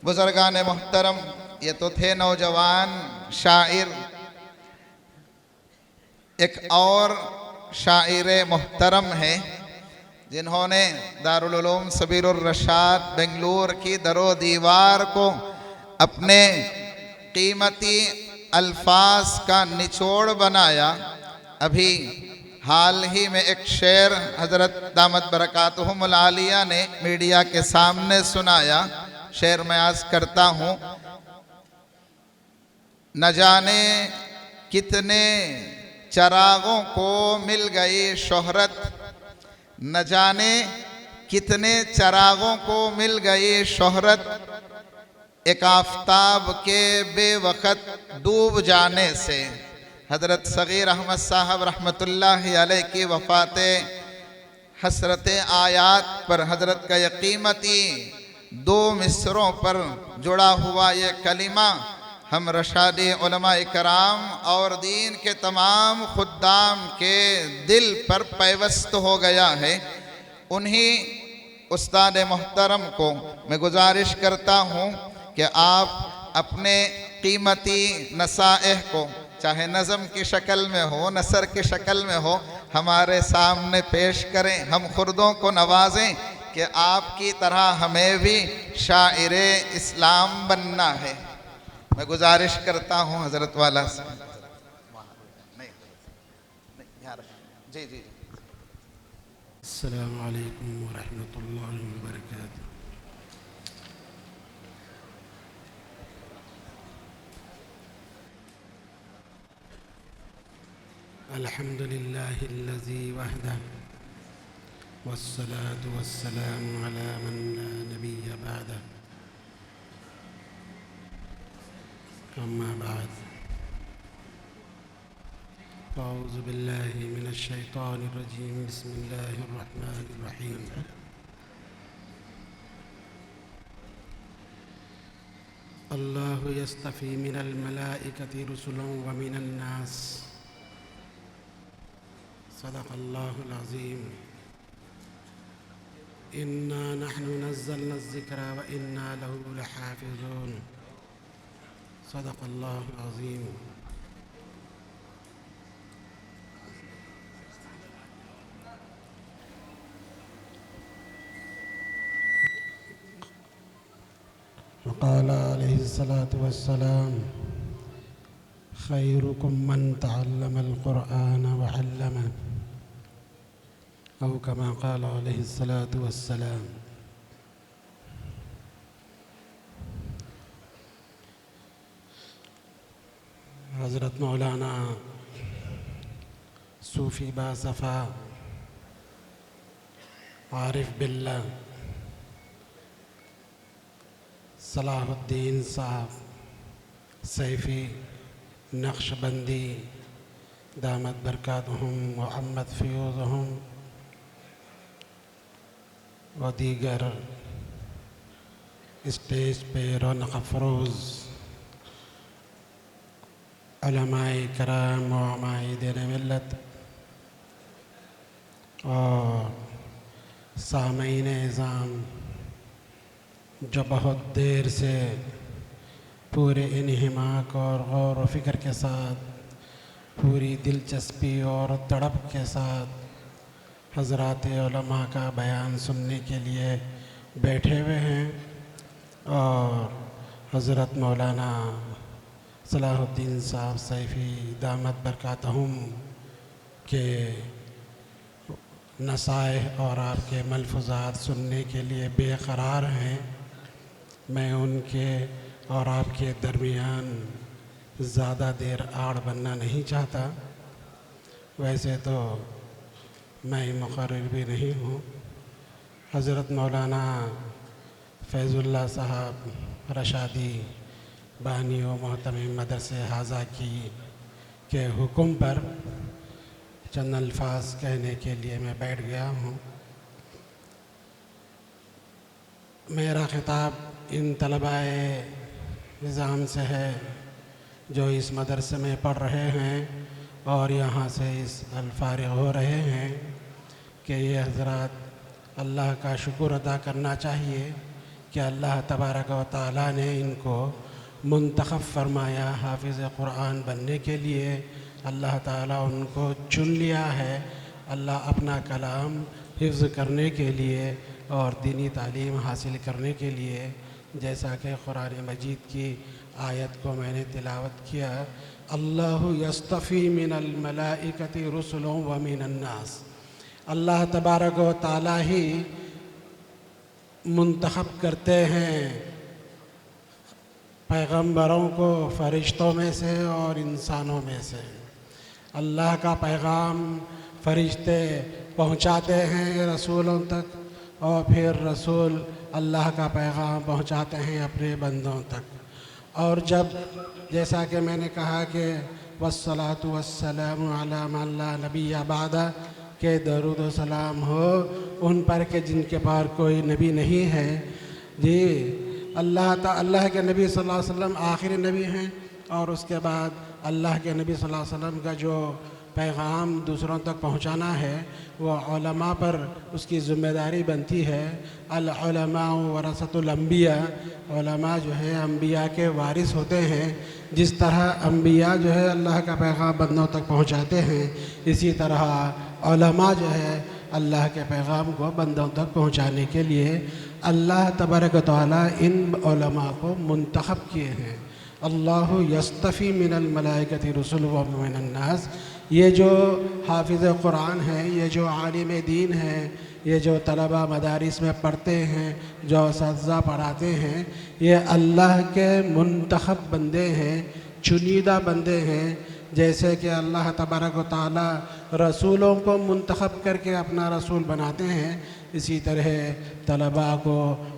बुजुर्गान मोहतरम, ये तो थे नौजवान शायर। एक और शायर मोहतरम है जिन्होंने दारुल उलूम सबीरुर रशाद बेंगलुरु की दरो दीवार को अपने कीमती अल्फाज का निचोड़ बनाया। अभी हाल ही में एक शेर हज़रत दामत बरकातुहुमुल आलिया ने मीडिया के सामने सुनाया। शेर मैं आज करता हूँ। न जाने कितने चरागों को मिल गई शोहरत, न जाने कितने चरागों को मिल गई शोहरत, एक आफताब के बेवक़्त डूब जाने से। हज़रत सगीर अहमद साहब रहमतुल्लाहि अलैह की वफ़ात हसरत आयात पर हज़रत का यकीमती दो मिसरों पर जुड़ा हुआ ये कलिमा हम रशादी उलमा कराम और दीन के तमाम खुद्दाम के दिल पर पैवस्त हो गया है। उन्हीं उस्ताद मोहतरम को मैं गुजारिश करता हूँ कि आप अपने कीमती नसाएह को चाहे नज़म की शक्ल में हो, नसर की शक्ल में हो, हमारे सामने पेश करें। हम खुर्दों को नवाजें कि आपकी तरह हमें भी शायर इस्लाम बनना है। मैं गुजारिश करता हूँ हज़रत वाला से। जी जी। अस्सलामु अलैकुम व रहमतुल्लाहि व बरकातुहू। अल्हम्दुलिल्लाहिल्लज़ी वहदह वस्सलातु वस्सलामु अला मन ला नबिय्य बअदह। अम्मा बाद, अऊज़ु बिल्लाहि मिनश शैतानिर रजीम। बिस्मिल्लाहिर रहमानिर रहीम। अल्लाहु यस्तफ़ी मिनल मलाइकति रुसुलन व मिनन नास। सदक़ल्लाहुल अज़ीम। इन्ना नहनु नज़्ज़लना ज़िक्रा व इन्ना लहु लहाफ़िज़ून। सदक़ल्लाहुल अज़ीम। क़ाल अलैहिस्सलातु वस्सलाम खैरुकुम मन तअल्लमल क़ुरआन व अल्लमह। औ कमा क़ाल अलैहिस्सलातु वस्सलाम। हज़रत मौलाना सूफ़ी बासफ़ा आरिफ बिल्लाह सलाहुद्दीन साहब सैफ़ी नक्शबंदी दामत बरकातुहुम व अम्मत फ़ियूज़ुहुम व दीगर स्टेज पे रौनक़ अफ़रोज़ उलमाए कराम व उलमाए दीन मिल्लत और सामईन इज़ाम जो बहुत देर से पूरे इन्हिमाक और गौर व फ़िक्र के साथ, पूरी दिलचस्पी और तड़प के साथ हज़रात उलमा का बयान सुनने के लिए बैठे हुए हैं। और हज़रत मौलाना सलाहुद्दीन साहब सैफ़ी दामत बरकातहुम के नसाइह और आपके मलफ़ूज़ात सुनने के लिए बेक़रार हैं। मैं उनके और आपके दरमियान ज़्यादा देर आड़ बनना नहीं चाहता। वैसे तो मैं मुक़र्रिर भी नहीं हूँ। हज़रत मौलाना फ़ैज़ुल्लाह साहब रशादी बानी व मोहतमिम मदरसे हाज़ा की के हुक्म पर चंद अल्फाज कहने के लिए मैं बैठ गया हूँ। मेरा ख़िताब इन तलबाए निज़ाम से है जो इस मदरसे में पढ़ रहे हैं और यहाँ से इस अल्फ़ारिग़ हो रहे हैं कि ये हज़रात अल्लाह का शुक्र अदा करना चाहिए कि अल्लाह तबारक व तआला ने इनको मुंतखब फरमाया हाफिज़ कुरान बनने के लिए। अल्लाह ताला उनको चुन लिया है अल्लाह अपना कलाम हिफ्ज़ करने के लिए और दीनी तालीम हासिल करने के लिए। जैसा कि कुरान मजीद की आयत को मैंने तिलावत किया, अल्लाहु यस्तफ़ी मिनल मलाइकति रुसुलन व मिनन नास। अल्लाह तबारक व तआला ही मुंतखब करते हैं पैगंबरों को फ़रिश्तों में से और इंसानों में से। अल्लाह का पैगाम फ़रिश्ते पहुंचाते हैं रसूलों तक और फिर रसूल अल्लाह का पैगाम पहुंचाते हैं अपने बंदों तक। और जब जैसा कि मैंने कहा कि वस्सलातु वस्सलामु अला मन ला नबिय्य बादा, के दरूद व सलाम हो उन पर के जिनके पार कोई नबी नहीं है। जी अल्लाह के नबी सल्लल्लाहु अलैहि वसल्लम आखिरी नबी हैं और उसके बाद अल्लाह के नबी सल्लल्लाहु अलैहि वसल्लम का जो पैगाम दूसरों तक पहुंचाना है वह उलमा पर उसकी ज़िम्मेदारी बनती है। अल उलमा वरसतुल अंबिया, उलमा जो है अंबिया के वारिस होते हैं। जिस तरह अंबिया जो है अल्लाह का पैगाम बंदों तक पहुंचाते हैं, इसी तरह उलमा जो है अल्लाह के पैगाम को बंदों तक पहुंचाने के लिए अल्लाह तबारक व तआला इन उलमा को मुंतखब किए हैं। अल्लाहु यस्तफ़ी मिनल मलाइकति रुसुलन व मिनन नास। ये जो हाफिज़ कुरान है, ये जो आलिम दीन है, ये जो तलबा मदारिस में पढ़ते हैं, जो असातिज़ा पढ़ाते हैं, ये अल्लाह के मुंतखब बंदे हैं, चुनीदा बंदे हैं। जैसे कि अल्लाह तबारक व तआला रसूलों को मुंतखब करके अपना रसूल बनाते हैं, इसी तरह तलबा को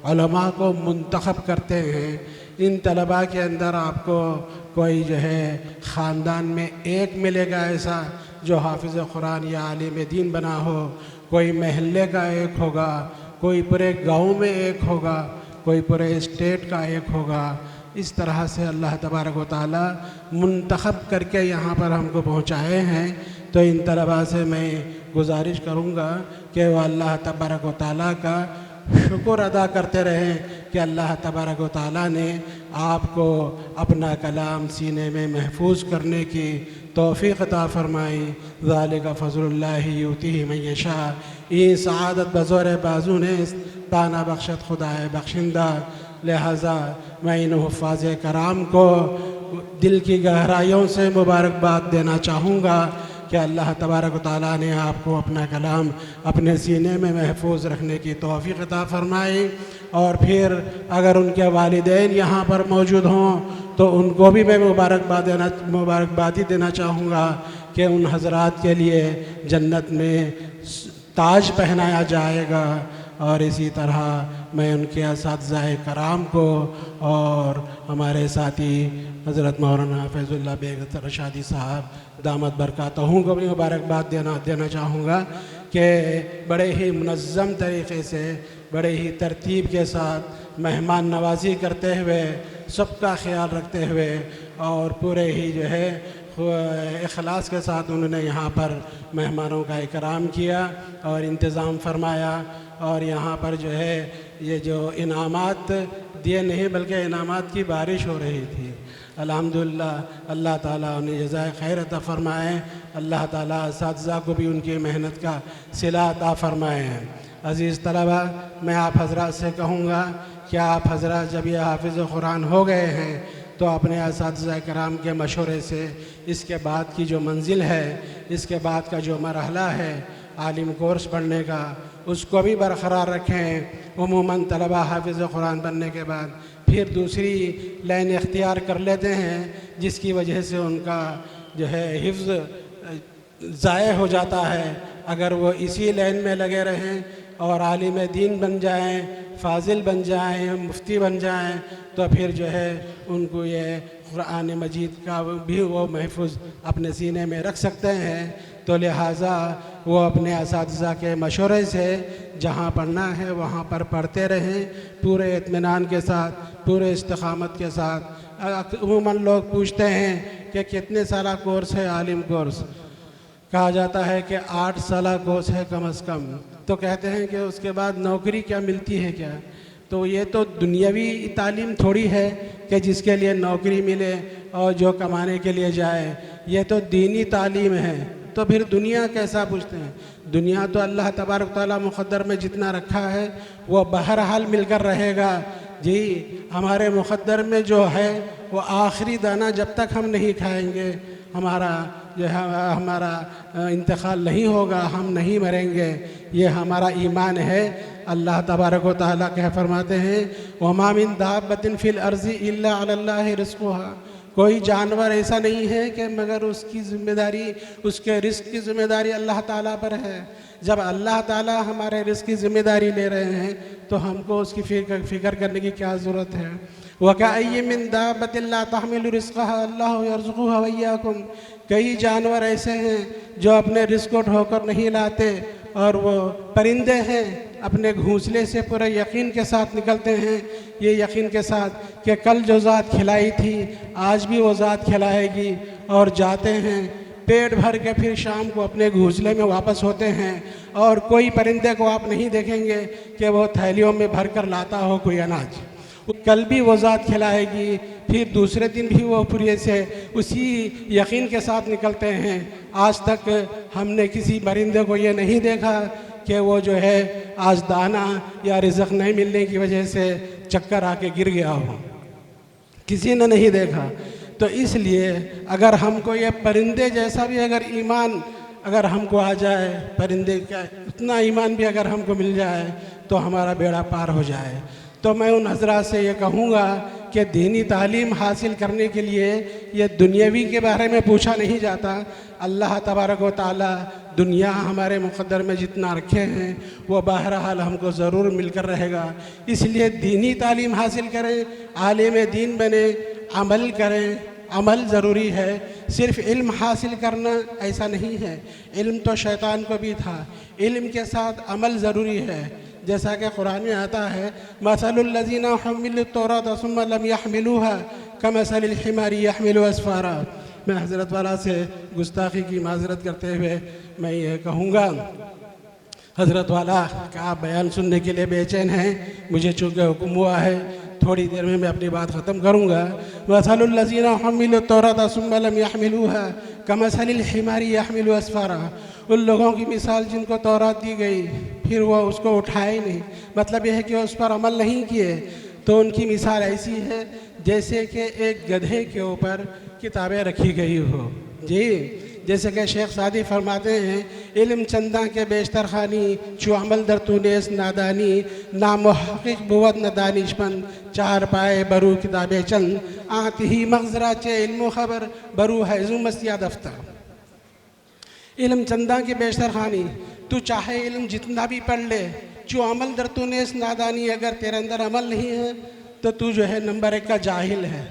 उलमा को मुंतखब करते हैं। इन तलबा के अंदर आपको कोई जो है ख़ानदान में एक मिलेगा ऐसा जो हाफिज़ कुरान या आलिम दीन बना हो, कोई महल्ले का एक होगा, कोई पूरे गांव में एक होगा, कोई पूरे स्टेट का एक होगा। इस तरह से अल्लाह तबारक व तआला मुंतखब करके यहाँ पर हमको पहुँचाए हैं। तो इन तलबा से मैं गुजारिश करूँगा कि वह अल्लाह तबारक व तआला का शुक्र अदा करते रहें कि अल्लाह तबारक व तआला ने आपको अपना कलाम सीने में महफूज करने की तौफ़ीक़ अता फ़रमाई। ज़ालिका फ़ज़लुल्लाहि युतीहि मन यशा। ये सआदत बज़ोर बाजू ने ताना बख्शत खुदाए बख्शिंदा। लिहाजा मैं इन हुफ़ाज़ कराम को दिल की गहराइयों से मुबारकबाद देना चाहूँगा कि अल्लाह तबारक व तआला ने आपको अपना कलाम अपने सीने में महफूज रखने की तौफ़ीक़ अता फ़रमाई। और फिर अगर उनके वालिदैन यहाँ पर मौजूद हों तो उनको भी मैं मुबारकबादी देना चाहूँगा कि उन हज़रात के लिए जन्नत में ताज पहनाया जाएगा। और इसी तरह मैं उनके असातिज़ाए कराम को और हमारे साथी हज़रत मौलाना फैज़ुल्लाह बेग रशादी साहब दामत बरकातहू को भी मुबारकबाद देना चाहूँगा कि बड़े ही मुनज़्ज़म तरीक़े से, बड़े ही तरतीब के साथ मेहमान नवाज़ी करते हुए, सबका ख्याल रखते हुए और पूरे ही जो है इखलास के साथ उन्होंने यहाँ पर मेहमानों का इकराम किया और इंतज़ाम फरमाया। और यहाँ पर जो है ये जो इनामात दिए नहीं बल्कि इनामात की बारिश हो रही थी। अल्हम्दुलिल्लाह अल्लाह ताला उन्हें जज़ाए खैर अता फ़रमाए। अल्लाह ताला असातिज़ा को भी उनकी मेहनत का सिला अता फ़रमाए हैं। अज़ीज़ तलबा, मैं आप हज़रात से कहूँगा कि आप हज़रात जब ये हाफिज़ कुरान हो गए हैं तो अपने असातिज़ा कराम के मशवरे से इसके बाद की जो मंजिल है, इसके बाद का जो मरहला है आलिम कोर्स पढ़ने का, उसको भी बरक़रार रखें। उमूमन तलबा हाफिज़ कुरान बनने के बाद फिर दूसरी लाइन इख्तियार कर लेते हैं, जिसकी वजह से उनका जो है हिफ्ज़ ज़ाय हो जाता है। अगर वो इसी लाइन में लगे रहें और आलिम दीन बन जाएं, फ़ाज़िल बन जाएं, मुफ्ती बन जाएं, तो फिर जो है उनको ये कुरान मजीद का भी वो महफूज अपने सीने में रख सकते हैं। तो लिहाजा वो अपने असातिज़ा के मशवरे से जहाँ पढ़ना है वहाँ पर पढ़ते रहें, पूरे इत्मीनान के साथ, पूरे इस्तिक़ामत के साथ। उमूमन लोग पूछते हैं कि कितने साल कोर्स है आलिम कोर्स? कहा जाता है कि 8 साल कोर्स है कम से कम। तो कहते हैं कि उसके बाद नौकरी क्या मिलती है क्या? तो ये तो दुनियावी तालीम थोड़ी है कि जिसके लिए नौकरी मिले और जो कमाने के लिए जाए, ये तो दीनी तालीम है। तो फिर दुनिया कैसा पूछते हैं? दुनिया तो अल्लाह तबारक तआला मुक़द्दर में जितना रखा है वो बहरहाल मिलकर रहेगा जी। हमारे मुक़द्दर में जो है वो आखिरी दाना जब तक हम नहीं खाएंगे, हमारा जो है हमारा इंतकाल नहीं होगा, हम नहीं मरेंगे, ये हमारा ईमान है। अल्लाह तबारक व तआला कह फरमाते हैं वमा मिन दाब्बतिन फिल अर्ज़ि इल्ला अलल्लाहि रिज़्क़ुहा, कोई जानवर ऐसा नहीं है कि मगर उसकी ज़िम्मेदारी, उसके रिस्क की ज़िम्मेदारी अल्लाह ताला पर है। जब अल्लाह ताला हमारे रिस्क की ज़िम्मेदारी ले रहे हैं तो हमको उसकी फ़िक्र करने की क्या ज़रूरत है। वकअय्यिन मिन दाब्बतिन ला तहमिलु रिज़्क़हा अल्लाहु यर्ज़ुक़ुहा व इय्याकुम, कई जानवर ऐसे हैं जो अपने रिस्क को ढोकर नहीं लाते, और वो परिंदे हैं अपने घोंसले से पूरे यकीन के साथ निकलते हैं, ये यकीन के साथ कि कल जो ज़ात खिलाई थी आज भी वो ज़ात खिलाएगी, और जाते हैं पेट भर के फिर शाम को अपने घोंसले में वापस होते हैं। और कोई परिंदे को आप नहीं देखेंगे कि वो थैलियों में भर कर लाता हो कोई अनाज, कल भी वो ज़ात खिलाएगी, फिर दूसरे दिन भी वो पूरे से उसी यकीन के साथ निकलते हैं। आज तक हमने किसी परिंदे को ये नहीं देखा कि वो जो है आज दाना या रिज़्क़ नहीं मिलने की वजह से चक्कर आके गिर गया हो, किसी ने नहीं देखा। तो इसलिए अगर हमको ये परिंदे जैसा भी अगर ईमान अगर हमको आ जाए, परिंदे का उतना ईमान भी अगर हमको मिल जाए तो हमारा बेड़ा पार हो जाए। तो मैं उन हज़रात से ये कहूँगा कि दीनी तालीम हासिल करने के लिए ये दुनियावी के बारे में पूछा नहीं जाता। अल्लाह तबारक व तआला दुनिया हमारे मुक़द्दर में जितना रखे हैं वो बहरहाल हमको ज़रूर मिलकर रहेगा। इसलिए दीनी तालीम हासिल करें, आलिम दीन बने, अमल करें, अमल ज़रूरी है। सिर्फ़ इल्म हासिल करना ऐसा नहीं है, इल्म तो शैतान को भी था, इल्म के साथ अमल ज़रूरी है। जैसा कि कुरान में आता है मसलुल लज़ीना हमिलुत तौरात सुम्मा लम यहमिलूहा कमसलिल हिमारी यहमिलु अस्फारा। मैं हज़रत वाला से गुस्ताखी की माज़रत करते हुए मैं ये कहूँगा, हज़रत वाला का आप बयान सुनने के लिए बेचैन हैं, मुझे चूँकि हुक्म हुआ है थोड़ी देर में मैं अपनी बात ख़त्म करूँगा। मसलुल लज़ीना हमिलुत तौरात सुम्मा लम यहमिलूहा कमसलिल हिमारी यहमिलु अस्फारा, उन लोगों की मिसाल जिनको तौरात दी गई फिर वो उसको उठाए ही नहीं, मतलब यह है कि उस पर अमल नहीं किए, तो उनकी मिसाल ऐसी है जैसे कि एक गधे के ऊपर किताबें रखी गई हो जी। जैसे कि शेख सादी फरमाते हैं इल्म चंदा के बेशतर खानी चु अमल दर तूनेस नादानी ना मुहक़्क़िक़ बुवत न दानिशमंद चार पाए बरू किताबें चंद आती ही मग़ज़रा चे इल्म ख़बर बरू हैज़ु मस्तिया दफ्तर। इल्म चंदा की बेशतर खानी, तू चाहे इल्म जितना भी पढ़ ले, जो अमल दर तूने इस नादानी, अगर तेरे अंदर अमल नहीं है तो तू जो है नंबर 1 का जाहिल है,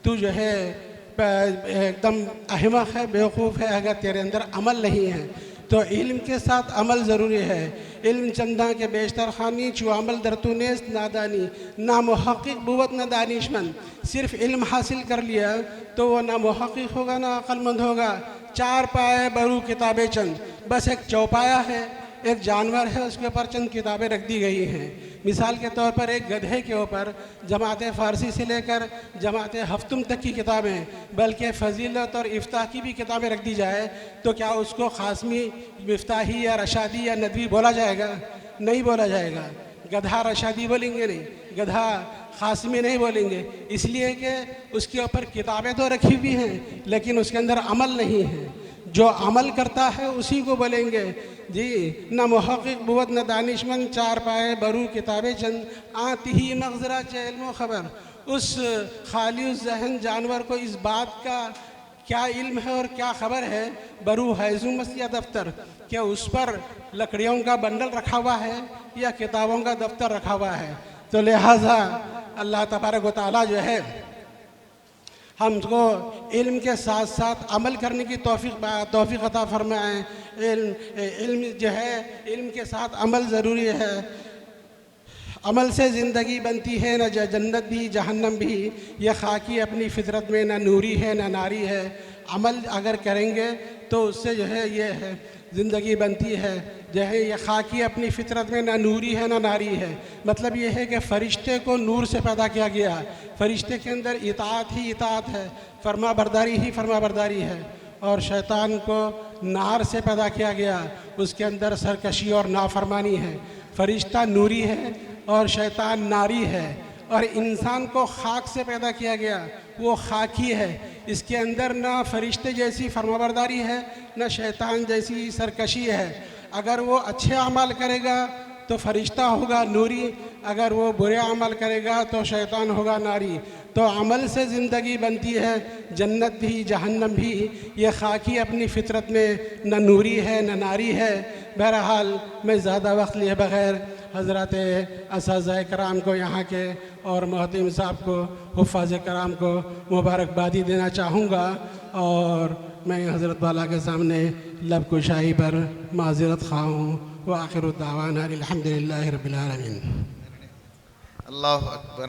तू जो है एकदम अहमक है, बेवकूफ़ है। अगर तेरे अंदर अमल नहीं है तो इल्म के साथ अमल ज़रूरी है। इल्म चंदा के बेशतर खानी चु अमल दर तूने इस नादानी ना मुहक़्क़िक़ बुवत न दानिशमंद। सिर्फ़ इल्म हासिल कर लिया तो वो ना मुहक़्क़िक़ होगा ना अक़लमंद होगा। चार पाए बरू किताबें चंद, बस एक चौपाया है, एक जानवर है, उसके ऊपर चंद किताबें रख दी गई हैं। मिसाल के तौर पर एक गधे के ऊपर जमात फ़ारसी से लेकर जमात हफ्तुम तक की किताबें, बल्कि फ़जीलत और इफ्ताह की भी किताबें रख दी जाए तो क्या उसको ख़ासमी, इफ्ताही या रशादी या नदवी बोला जाएगा? नहीं बोला जाएगा। गधा रशादी बोलेंगे नहीं, गधा ख़ासमी नहीं बोलेंगे, इसलिए कि उसके ऊपर किताबें तो रखी हुई हैं लेकिन उसके अंदर अमल नहीं है। जो अमल करता है उसी को बोलेंगे जी। न मुहक़्क़िक़ बुवत न दानिशमंद चार पाए बरू किताबें चंद आती ही मग़ज़रा चे इल्म ख़बर। उस खाली उस जहन जानवर को इस बात का क्या इल्म है और क्या ख़बर है, बरू हैज़ु मस्तिया दफ्तर, क्या उस पर लकड़ियों का बंडल रखा हुआ है या किताबों का दफ्तर रखा हुआ है। तो लिहाजा अल्लाह तबारक व तआला जो है हमको इल्म के साथ साथ अमल करने की तौफ़ीक़ अता फरमाएँ। इल्म जो है, इल्म के साथ अमल ज़रूरी है। अमल से ज़िंदगी बनती है, न जन्नत भी जहन्नम भी। यह खाकी अपनी फितरत में न नूरी है न नारी है। अमल अगर करेंगे तो उससे जो है ये है ज़िंदगी बनती है, जो है ये खाकी अपनी फितरत में ना नूरी है ना नारी है। मतलब ये है कि फ़रिश्ते को नूर से पैदा किया गया है, फ़रिश्ते के अंदर इताअत ही इताअत है, फरमा बरदारी ही फरमा बरदारी है। और शैतान को नार से पैदा किया गया, उसके अंदर सरकशी और नाफरमानी है। फ़रिश्ता नूरी है और शैतान नारी है। और इंसान को खाक से पैदा किया गया, वो खाकी है, इसके अंदर ना फ़रिश्ते जैसी फरमाबरदारी है ना शैतान जैसी सरकशी है। अगर वो अच्छे अमल करेगा तो फ़रिश्ता होगा नूरी, अगर वो बुरे अमल करेगा तो शैतान होगा नारी। तो अमल से ज़िंदगी बनती है, जन्नत भी जहन्नम भी। ये खाकी अपनी फ़ितरत में न नूरी है न नारी है। बहरहाल मैं ज़्यादा वक्त लिए बग़ैर हज़रत असाज़ाए कराम को यहाँ के और मोहतरम साहब को, हुफ़ाज़ कराम को मुबारकबादी देना चाहूँगा। और मैं हज़रत वाला के सामने लब कुशाई पर माज़रत ख़्वाह हूँ। व आखिर दावाना अल्हम्दुलिल्लाहि रब्बिल आलमीन। अल्लाहु अकबर।